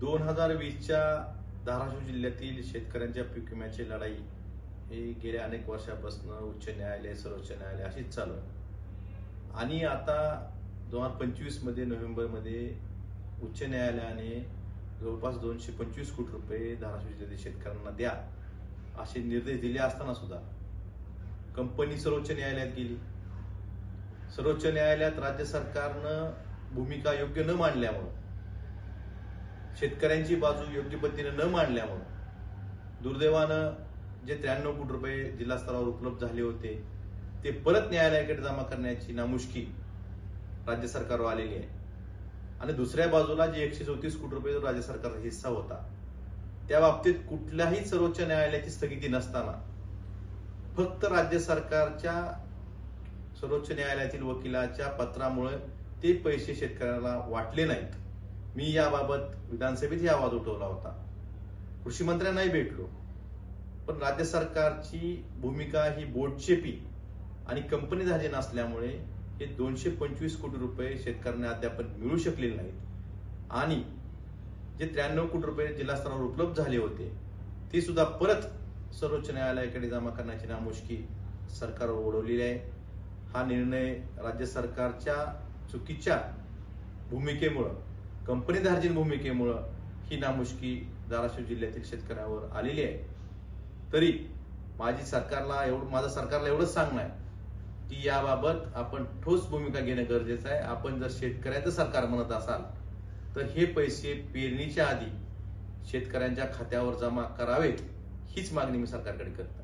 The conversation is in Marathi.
2020च्या धाराशिव जिल्ह्यातील शेतकऱ्यांच्या पीक विम्याची लढाई ही गेल्या अनेक वर्षापासून उच्च न्यायालय, सर्वोच्च न्यायालय अशीच चालू आहे. आणि आता 2025 मध्ये नोव्हेंबरमध्ये उच्च न्यायालयाने जवळपास 225 कोटी रुपये धाराशिव जिल्ह्यातील शेतकऱ्यांना द्या असे निर्देश दिले असताना सुद्धा कंपनी सर्वोच्च न्यायालयात गेली. सर्वोच्च न्यायालयात राज्य सरकारनं भूमिका योग्य न मांडल्यामुळे, शेतकऱ्यांची बाजू योग्य पद्धतीने न मांडल्यामुळे दुर्दैवानं जे 93 कोटी रुपये जिल्हा स्तरावर उपलब्ध झाले होते ते परत न्यायालयाकडे जमा करण्याची नामुष्की राज्य सरकारवर आलेली आहे. आणि दुसऱ्या बाजूला जे 134 कोटी रुपये जो राज्य सरकारचा हिस्सा होता त्या बाबतीत कुठल्याही सर्वोच्च न्यायालयाची स्थगिती नसताना फक्त राज्य सरकारच्या सर्वोच्च न्यायालयातील वकिलाच्या पत्रामुळे ते पैसे शेतकऱ्याला वाटले नाहीत. मी याबाबत विधानसभेतही आवाज उठवला होता, कृषी मंत्र्यांनाही भेटलो, पण राज्य सरकारची भूमिका ही बोटचेपी आणि कंपनी झाली नसल्यामुळे हे 225 कोटी रुपये शेतकऱ्यांना अद्याप मिळू शकलेले नाहीत. आणि जे 93 कोटी रुपये जिल्हा स्तरावर उपलब्ध झाले होते ते सुद्धा परत सर्वोच्च न्यायालयाकडे जमा करण्याची नामुष्की सरकारवर ओढवलेली आहे. हा निर्णय राज्य सरकारच्या चुकीच्या भूमिकेमुळं, कंपनीधार्जित भूमिकेमुळं ही नामुष्की धाराशिव जिल्ह्यातील शेतकऱ्यावर आलेली आहे. तरी माझं सरकारला एवढंच सांगणं आहे की याबाबत आपण ठोस भूमिका घेणं गरजेचं आहे. आपण जर शेतकऱ्याचं सरकार म्हणत असाल तर हे पैसे पेरणीच्या आधी शेतकऱ्यांच्या खात्यावर जमा करावेत हीच मागणी मी सरकारकडे करतो.